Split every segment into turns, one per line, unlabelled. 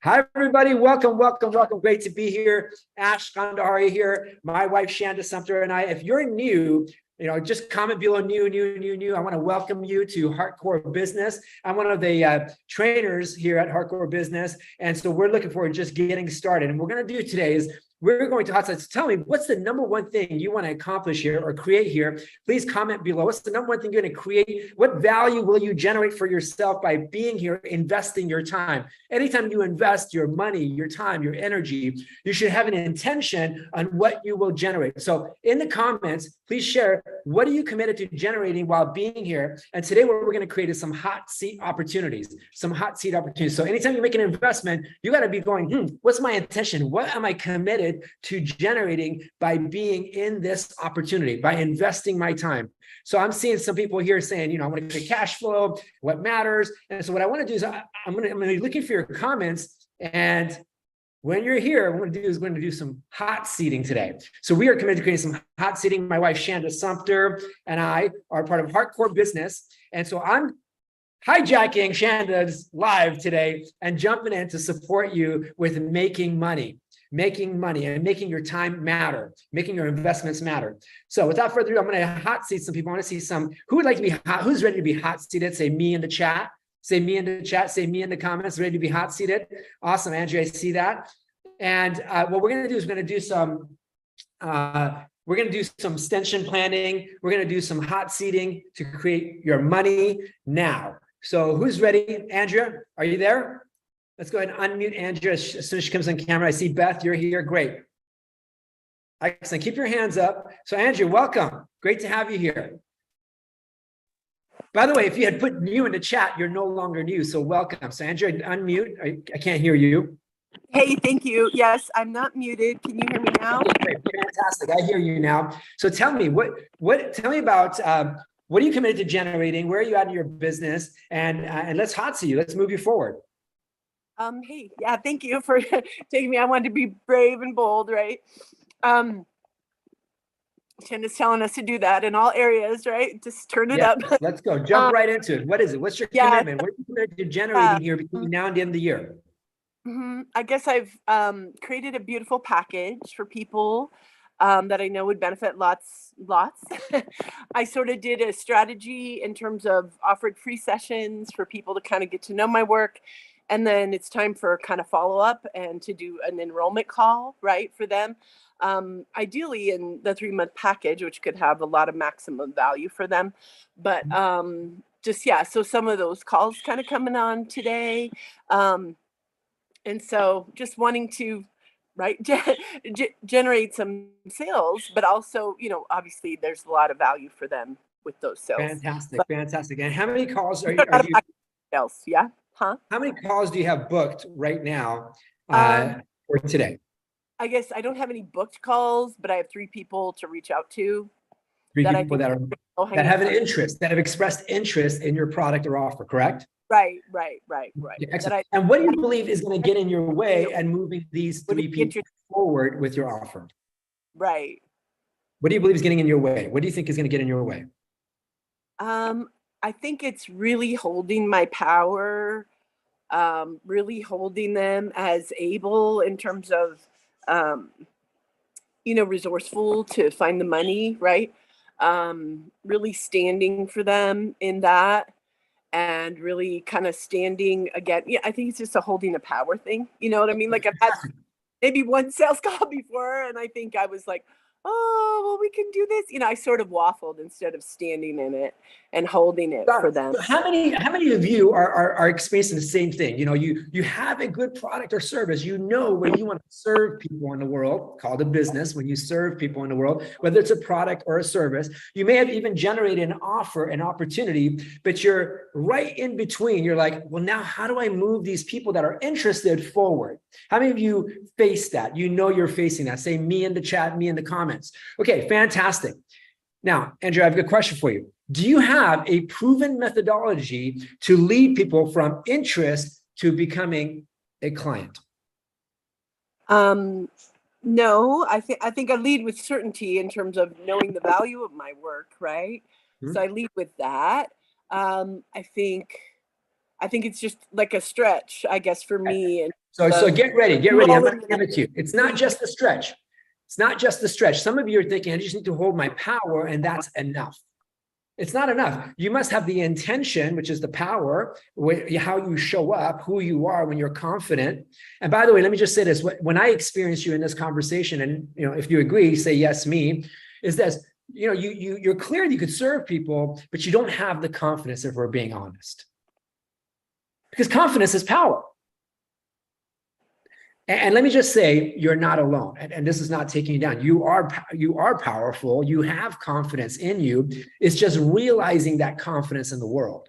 Hi, everybody. Welcome, welcome, welcome. Great to be here. Ash Kandahari here. My wife, Shanda Sumter, and I. If you're new, just comment below new. I want to welcome you to Hardcore Business. I'm one of the trainers here at Hardcore Business. And so we're looking forward to just getting started. And what we're going to do today is we're going to hot sites. Tell me, what's the number one thing you want to accomplish here or create here? Please comment below. What's the number one thing you're going to create? What value will you generate for yourself by being here, investing your time? Anytime you invest your money, your time, your energy, you should have an intention on what you will generate. So in the comments, please share, what are you committed to generating while being here? And today what we're going to create is some hot seat opportunities, So anytime you make an investment, you got to be going, what's my intention? What am I committed to generating by being in this opportunity, by investing my time? So I'm seeing some people here saying, I want to get cash flow, what matters. And so what I want to do is I'm going to be looking for your comments. And when you're here, what we're going to do some hot seating today. So we are committed to creating some hot seating. My wife, Shanda Sumter, and I are part of Hardcore Business. And so I'm hijacking Shanda's live today and jumping in to support you with making money and making your time matter, making your investments matter. So without further ado, I'm going to hot seat some people. I want to see some, who would like to be hot, who's ready to be hot seated? Say me in the chat. Say me in the chat. Say me in the comments, ready to be hot seated. Awesome, Andrea, I see that. And what we're going to do is we're going to do some extension planning. We're going to do some hot seating to create your money now. So who's ready? Andrea, are you there? Let's go ahead and unmute Andrea as soon as she comes on camera. I see Beth, you're here. Great. Excellent. Keep your hands up. So Andrea, welcome. Great to have you here. By the way, if you had put new in the chat, you're no longer new. So welcome. So Andrea, unmute. I can't hear you.
Hey, thank you. Yes, I'm not muted. Can you hear me now?
Okay, fantastic. I hear you now. So tell me tell me about what are you committed to generating? Where are you at in your business? And let's hot seat you. Let's move you forward.
Hey, yeah, thank you for taking me. I wanted to be brave and bold, right? Shanda's telling us to do that in all areas, right? Just turn it up.
Let's go. Jump right into it. What is it? What's your commitment? What are you committed to generating here between now and the end of the year?
I guess I've created a beautiful package for people that I know would benefit lots. I sort of did a strategy in terms of offered free sessions for people to kind of get to know my work. And then it's time for kind of follow up and to do an enrollment call, right, for them. Ideally in the 3-month package, which could have a lot of maximum value for them. But so some of those calls kind of coming on today. And so just wanting to, right, generate some sales, but also, obviously there's a lot of value for them with those sales.
Fantastic. And how many calls are you?
Sales, yeah. Huh?
How many calls do you have booked right now for today?
I guess I don't have any booked calls, but I have 3 people to reach out to.
Three people that have an interest, that have expressed interest in your product or offer, correct?
Right.
Yeah, excellent. And what do you believe is going to get in your way and moving these 3 people forward with your offer?
Right.
What do you believe is getting in your way? What do you think is going to get in your way?
I think it's really holding my power, really holding them as able in terms of, resourceful to find the money, right? Really standing for them in that and really kind of standing again. Yeah, I think it's just a holding a power thing. You know what I mean? Like I've had maybe one sales call before and I think I was like, oh, well, we can do this. I sort of waffled instead of standing in it and holding it for them.
So how many of you are experiencing the same thing? You have a good product or service. When you want to serve people in the world, called a business, when you serve people in the world, whether it's a product or a service, you may have even generated an offer, an opportunity, but you're right in between. You're like, well, now how do I move these people that are interested forward? How many of you face that? You're facing that. Say me in the chat, me in the comments. Okay, fantastic. Now, Andrew, I have a good question for you. Do you have a proven methodology to lead people from interest to becoming a client?
No, I think I lead with certainty in terms of knowing the value of my work, right? So I lead with that. I think I think it's just like a stretch, I guess, for me. And
so get ready. I'm going to give it to you. It's not just the stretch. It's not just the stretch. Some of you are thinking, I just need to hold my power and that's enough. It's not enough. You must have the intention, which is the power, how you show up, who you are when you're confident. And by the way, let me just say this. When I experience you in this conversation, and if you agree, say yes, me, is this, you're clear that you could serve people, but you don't have the confidence, if we're being honest. Because confidence is power. And let me just say, you're not alone. And this is not taking you down. You are powerful. You have confidence in you. It's just realizing that confidence in the world.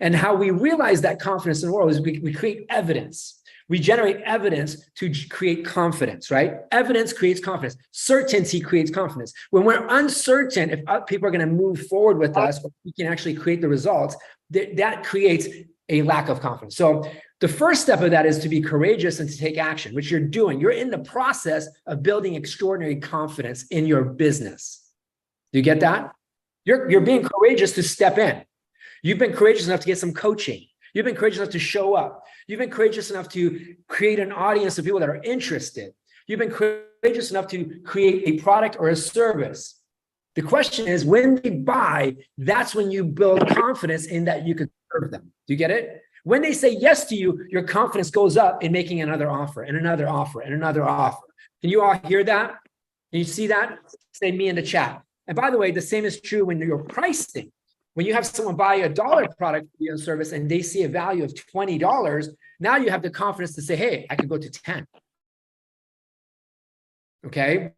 And how we realize that confidence in the world is we create evidence. We generate evidence to create confidence, right? Evidence creates confidence. Certainty creates confidence. When we're uncertain if people are going to move forward with us, or we can actually create the results, that creates a lack of confidence. So the first step of that is to be courageous and to take action, which you're doing. You're in the process of building extraordinary confidence in your business. Do you get that? You're being courageous to step in. You've been courageous enough to get some coaching. You've been courageous enough to show up. You've been courageous enough to create an audience of people that are interested. You've been courageous enough to create a product or a service. The question is, when they buy, that's when you build confidence in that you can serve them. Do you get it? When they say yes to you, your confidence goes up in making another offer and another offer and another offer. Can you all hear that? Can you see that? Say me in the chat. And by the way, the same is true when you're pricing. When you have someone buy a $1 product or service and they see a value of $20, now you have the confidence to say, hey, I could go to 10. Okay.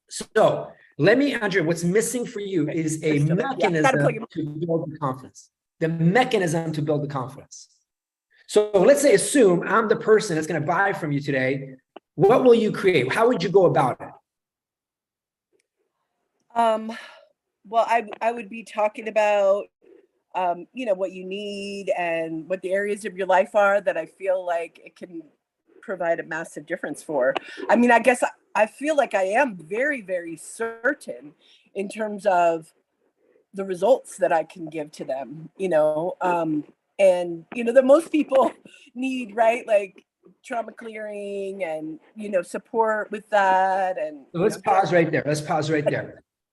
So let me, Andrea, what's missing for you is a mechanism to build the confidence. The mechanism to build the confidence. So let's say, assume I'm the person that's going to buy from you today. What will you create? How would you go about it?
Well, I would be talking about, what you need and what the areas of your life are that I feel like it can provide a massive difference for. I mean, I guess I feel like I am very, very certain in terms of the results that I can give to them, and, that most people need, right? Like trauma clearing and, support with that. And
so let's pause right there.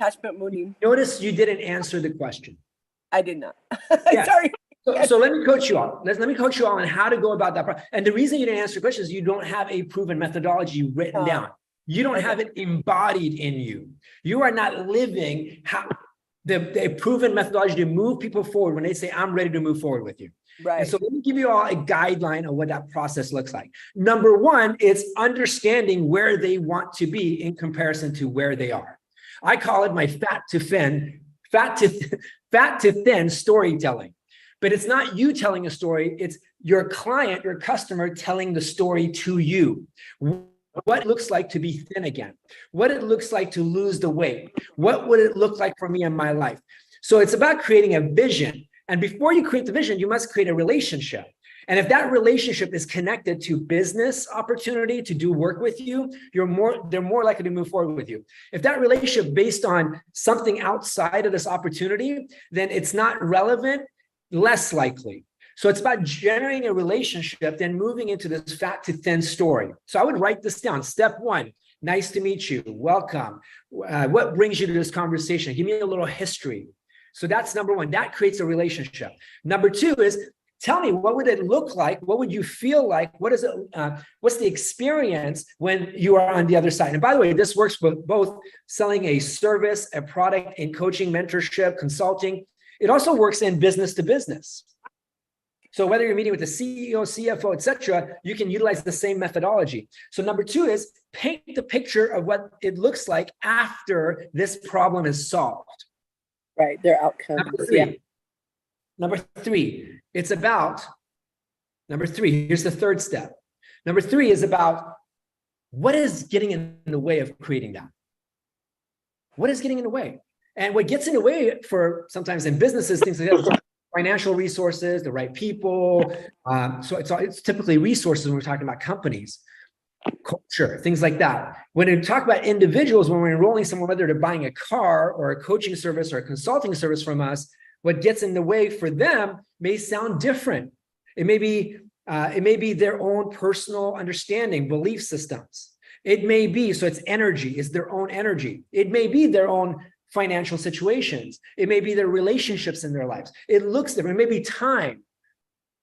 Attachment wounding.
Notice you didn't answer the question.
I did not.
Yeah.
Sorry.
So let me coach you all. Let me coach you all on how to go about that. And the reason you didn't answer the question is you don't have a proven methodology written down. You don't have it embodied in you. You are not living the proven methodology to move people forward when they say, I'm ready to move forward with you.
Right.
And so let me give you all a guideline of what that process looks like. Number one, it's understanding where they want to be in comparison to where they are. I call it my fat to thin storytelling. But it's not you telling a story, it's your client, your customer telling the story to you. What it looks like to be thin again, what it looks like to lose the weight, what would it look like for me in my life? So it's about creating a vision. And before you create the vision, you must create a relationship. And if that relationship is connected to business opportunity to do work with you, they're more likely to move forward with you. If that relationship based on something outside of this opportunity, then it's not relevant, less likely. So it's about generating a relationship, then moving into this fat to thin story. So I would write this down. Step one, nice to meet you. Welcome. What brings you to this conversation? Give me a little history. So that's number one. That creates a relationship. Number two is, tell me, what would it look like? What would you feel like? What's the experience when you are on the other side? And by the way, this works with both selling a service, a product in coaching, mentorship, consulting. It also works in business to business. So whether you're meeting with the CEO, CFO, et cetera, you can utilize the same methodology. So number two is paint the picture of what it looks like after this problem is solved.
Right, their outcomes.
Number three, here's the third step. Number three is about what is getting in the way of creating that? What is getting in the way? And what gets in the way for sometimes in businesses, things like that, financial resources, the right people. So it's typically resources when we're talking about companies, culture, things like that. When we talk about individuals, when we're enrolling someone, whether they're buying a car or a coaching service or a consulting service from us, what gets in the way for them may sound different. It may be their own personal understanding, belief systems. It may be, so it's energy, it's their own energy. It may be their own financial situations. It may be their relationships in their lives. It looks different. It may be time.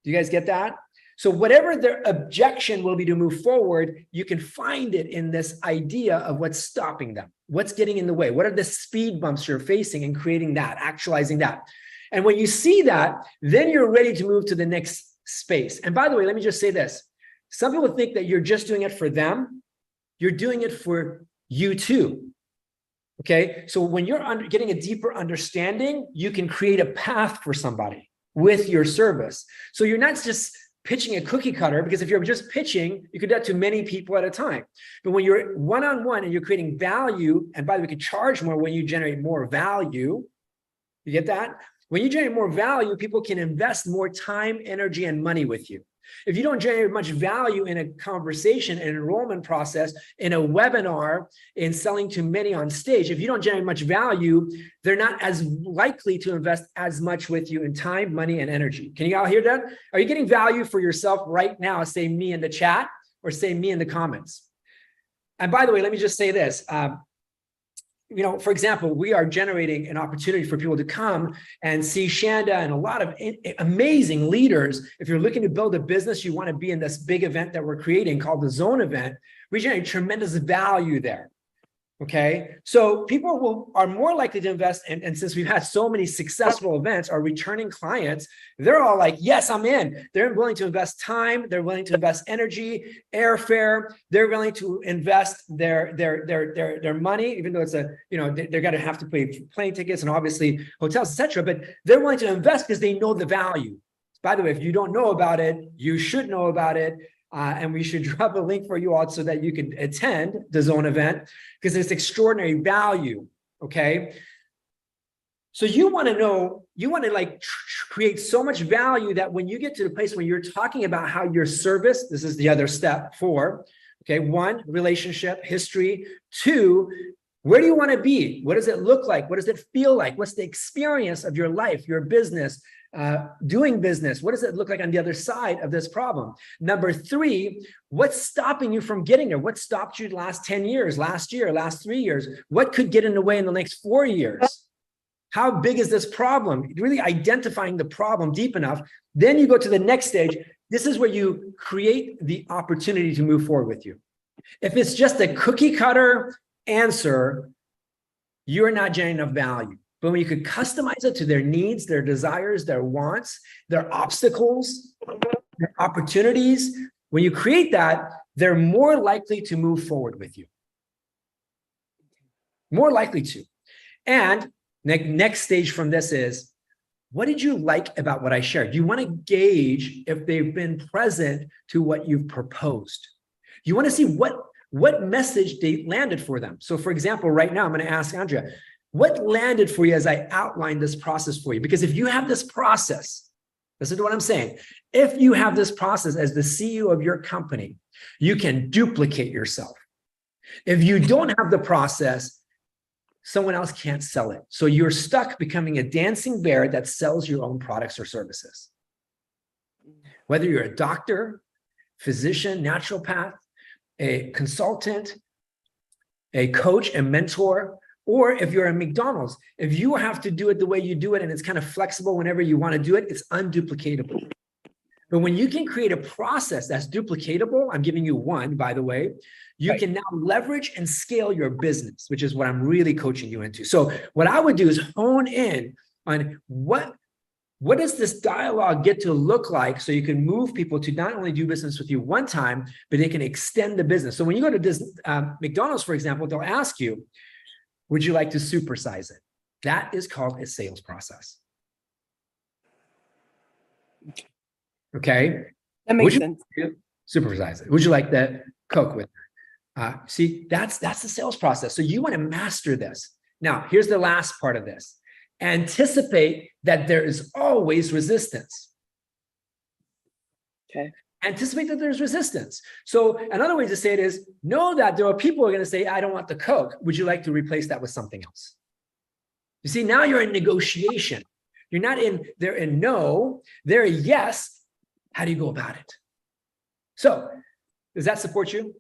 Do you guys get that? So whatever their objection will be to move forward, you can find it in this idea of what's stopping them. What's getting in the way? What are the speed bumps you're facing and creating that, actualizing that? And when you see that, then you're ready to move to the next space. And by the way, let me just say this. Some people think that you're just doing it for them. You're doing it for you too. Okay. So when you're getting a deeper understanding, you can create a path for somebody with your service. So you're not just pitching a cookie cutter, because if you're just pitching, you could do that to many people at a time. But when you're one-on-one and you're creating value, and by the way, we could charge more when you generate more value. You get that? When you generate more value, people can invest more time, energy, and money with you. If you don't generate much value in a conversation, an enrollment process, in a webinar, in selling to many on stage, if you don't generate much value, they're not as likely to invest as much with you in time, money, and energy. Can you all hear that? Are you getting value for yourself right now? Say me in the chat or say me in the comments. And by the way, let me just say this. For example, we are generating an opportunity for people to come and see Shanda and a lot of amazing leaders. If you're looking to build a business, you want to be in this big event that we're creating called the Zone event. We generate tremendous value there. Okay, so people are more likely to invest, and since we've had so many successful events, our returning clients, they're all like, yes, I'm in. They're willing to invest time, they're willing to invest energy, airfare, they're willing to invest their money, even though it's they're gonna have to pay plane tickets and obviously hotels, etc. But they're willing to invest because they know the value. By the way, if you don't know about it, you should know about it. And we should drop a link for you all so that you can attend the Zone event, because it's extraordinary value. Okay. So you want to create so much value that when you get to the place where you're talking about how your service, this is the other step 4. Okay. 1, relationship, history. 2, where do you want to be? What does it look like? What does it feel like? What's the experience of your life, your business? Doing business, what does it look like on the other side of this problem? Number 3, what's stopping you from getting there? What stopped you the last 10 years, last year, last 3 years? What could get in the way in the next 4 years? How big is this problem? Really identifying the problem deep enough. Then you go to the next stage. This is where you create the opportunity to move forward with you. If it's just a cookie cutter answer, you're not generating enough value. But when you could customize it to their needs, their desires, their wants, their obstacles, their opportunities, when you create that, they're more likely to move forward with you. More likely to. And next stage from this is, what did you like about what I shared? You want to gauge if they've been present to what you've proposed. You want to see what message they landed for them. So for example, right now, I'm going to ask Andrea, what landed for you as I outlined this process for you? Because if you have this process, listen to what I'm saying. If you have this process as the CEO of your company, you can duplicate yourself. If you don't have the process, someone else can't sell it. So you're stuck becoming a dancing bear that sells your own products or services. Whether you're a doctor, physician, naturopath, a consultant, a coach, a mentor, or if you're a McDonald's, if you have to do it the way you do it and it's kind of flexible whenever you want to do it, it's unduplicatable. But when you can create a process that's duplicatable, I'm giving you one, by the way, you can now leverage and scale your business, which is what I'm really coaching you into. So what I would do is hone in on what does this dialogue get to look like so you can move people to not only do business with you one time, but they can extend the business. So when you go to McDonald's, for example, they'll ask you, would you like to supersize it? That is called a sales process. Okay.
That makes sense.
Supersize it. Would you like that Coke with it? See, that's the sales process. So you want to master this. Now, here's the last part of this. Anticipate that there is always resistance.
Okay.
Anticipate that there's resistance. So another way to say it is, know that there are people who are going to say, I don't want the Coke. Would you like to replace that with something else? You see, now you're in negotiation. You're not in, they're in no, they're a yes. How do you go about it? So does that support you?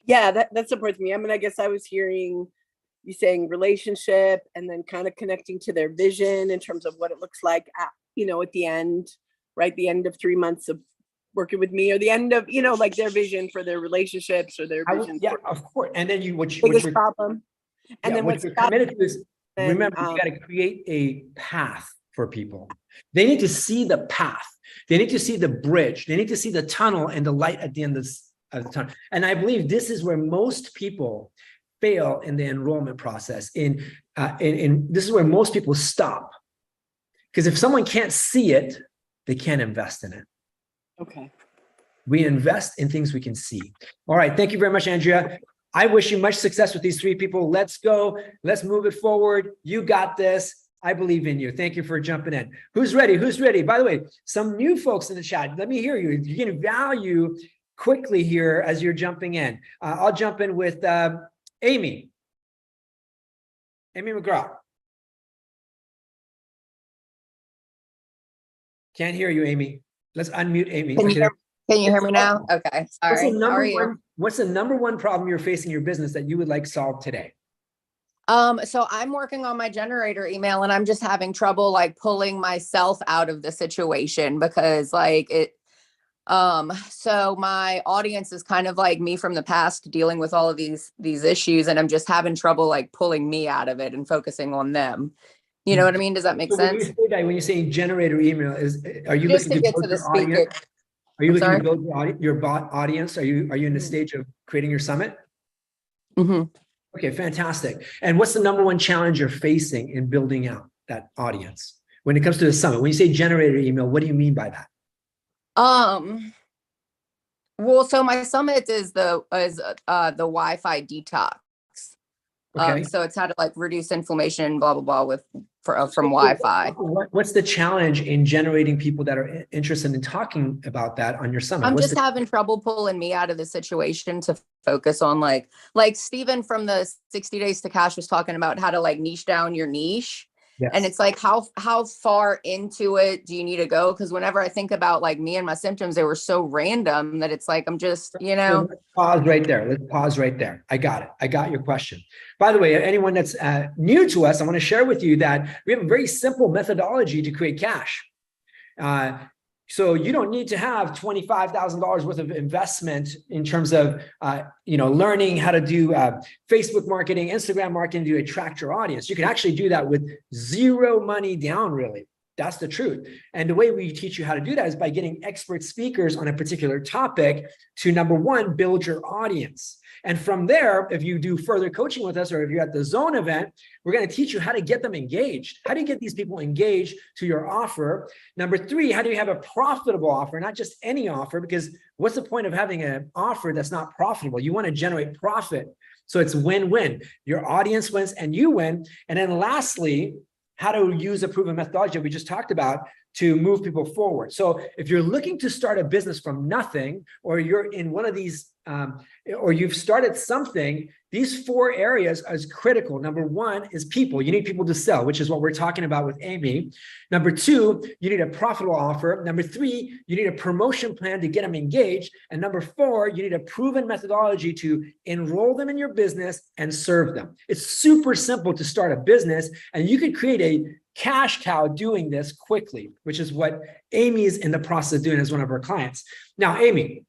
Yeah, that supports me. I mean, I guess I was hearing you saying relationship and then kind of connecting to their vision in terms of what it looks like at, at the end, right? The end of 3 months of working with me, or the end of, like their vision for their relationships or their vision
Yeah,
for
of course. And then what
biggest
you're,
problem. And
yeah,
then
what
what's
you're committed to is,
and
remember, you got to create a path for people. They need to see the path. They need to see the bridge. They need to see the tunnel and the light at the end of the tunnel. And I believe this is where most people fail in the enrollment process. In this is where most people stop. Because if someone can't see it, they can't invest in it.
Okay.
We invest in things we can see. All right. Thank you very much, Andrea. I wish you much success with these 3 people. Let's go. Let's move it forward. You got this. I believe in you. Thank you for jumping in. Who's ready? Who's ready? By the way, some new folks in the chat. Let me hear you. You're getting value quickly here as you're jumping in. I'll jump in with Amy. Amy McGraw. Can't hear you, Amy. Let's unmute Amy.
Can you hear me now? Okay, sorry. How are you?
What's the number one problem you're facing in your business that you would like solved today?
So I'm working on my generator email and I'm just having trouble like pulling myself out of the situation because so my audience is kind of like me from the past dealing with all of these issues, and I'm just having trouble like pulling me out of it and focusing on them. You know what I mean? Does that make sense?
When you say generator email, are you
Just
looking
to get to the speaker.
Are you looking to build your bot audience? Are you in the stage of creating your summit?
Mm-hmm.
Okay, fantastic. And what's the number one challenge you're facing in building out that audience when it comes to the summit? When you say generator email, what do you mean by that?
Well, so my summit is the Wi-Fi detox.
Okay.
So it's how to like reduce inflammation, blah blah blah, from Wi-Fi.
What's the challenge in generating people that are interested in talking about that on your summit?
I'm just having trouble pulling me out of the situation to focus on like Stephen from the 60 Days to Cash was talking about how to like niche down your niche. Yes. And it's like, how far into it do you need to go? Because whenever I think about like me and my symptoms, they were so random that it's like, I'm just,
So let's pause right there. Let's pause right there. I got it. I got your question. By the way, anyone that's new to us, I want to share with you that we have a very simple methodology to create cash. So you don't need to have $25,000 worth of investment in terms of, learning how to do Facebook marketing, Instagram marketing to attract your audience. You can actually do that with zero money down, really. That's the truth. And the way we teach you how to do that is by getting expert speakers on a particular topic to, number one, build your audience. And from there, if you do further coaching with us, or if you're at the Zone event, we're going to teach you how to get them engaged. How do you get these people engaged to your offer? Number 3, how do you have a profitable offer, not just any offer? Because what's the point of having an offer that's not profitable? You want to generate profit. So it's win-win. Your audience wins and you win. And then lastly, how to use a proven methodology that we just talked about to move people forward. So if you're looking to start a business from nothing, or you're in one of these, or you've started something, these 4 areas is critical. Number 1 is people. You need people to sell, which is what we're talking about with Amy. Number 2, you need a profitable offer. Number 3, you need a promotion plan to get them engaged. And number 4, you need a proven methodology to enroll them in your business and serve them. It's super simple to start a business, and you could create a cash cow doing this quickly, which is what Amy is in the process of doing as one of our clients. Now, Amy,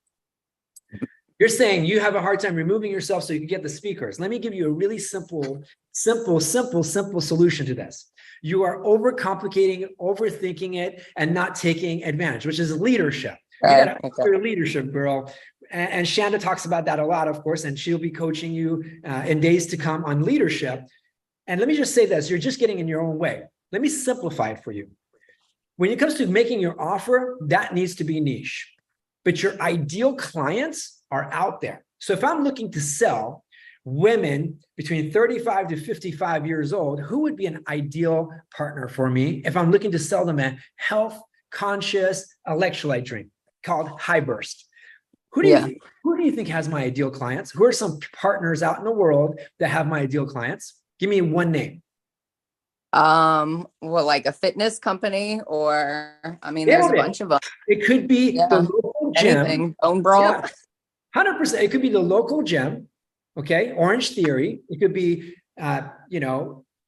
you're saying you have a hard time removing yourself so you can get the speakers. Let me give you a really simple solution to this. You are overcomplicating, overthinking it, and not taking advantage, which is leadership. You got to your leadership, girl. And Shanda talks about that a lot, of course, and she'll be coaching you in days to come on leadership. And let me just say this, you're just getting in your own way. Let me simplify it for you. When it comes to making your offer, that needs to be niche, but your ideal clients are out there. So if I'm looking to sell women between 35 to 55 years old, who would be an ideal partner for me if I'm looking to sell them a health conscious electrolyte drink called High Burst? Who do you think has my ideal clients? Who are some partners out in the world that have my ideal clients? Give me one name.
Well, like a fitness company, or I mean, there's a bunch of them.
It could be the local gym.
Anything. Bone broth.
Yeah, 100%. It could be the local gym. Okay. Orange Theory. It could be,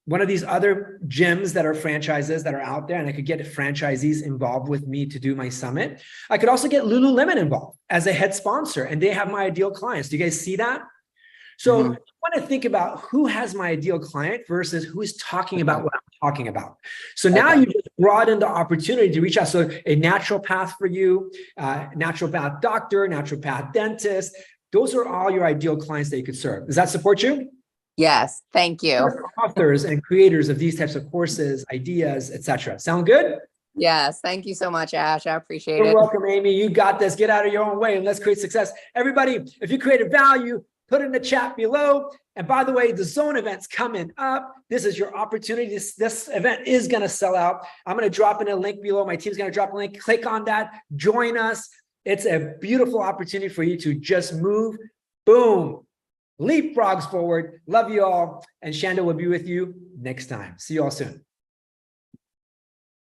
one of these other gyms that are franchises that are out there, and I could get franchisees involved with me to do my summit. I could also get Lululemon involved as a head sponsor, and they have my ideal clients. Do you guys see that? So I want to think about who has my ideal client versus who is talking about what I'm talking about. So now you just broaden the opportunity to reach out. So a naturopath for you, naturopath doctor, naturopath dentist, those are all your ideal clients that you could serve. Does that support you?
Yes, thank you.
Authors and creators of these types of courses, ideas, etc. Sound good?
Yes, thank you so much, Ash. I appreciate it.
You're welcome, Amy. You got this. Get out of your own way and let's create success. Everybody, if you created value, put it in the chat below. And by the way, the zone event's coming up. This is your opportunity. This event is going to sell out. I'm going to drop in a link below. My team's going to drop a link. Click on that. Join us. It's a beautiful opportunity for you to just move. Boom. Leapfrogs forward. Love you all. And Shanda will be with you next time. See you all soon.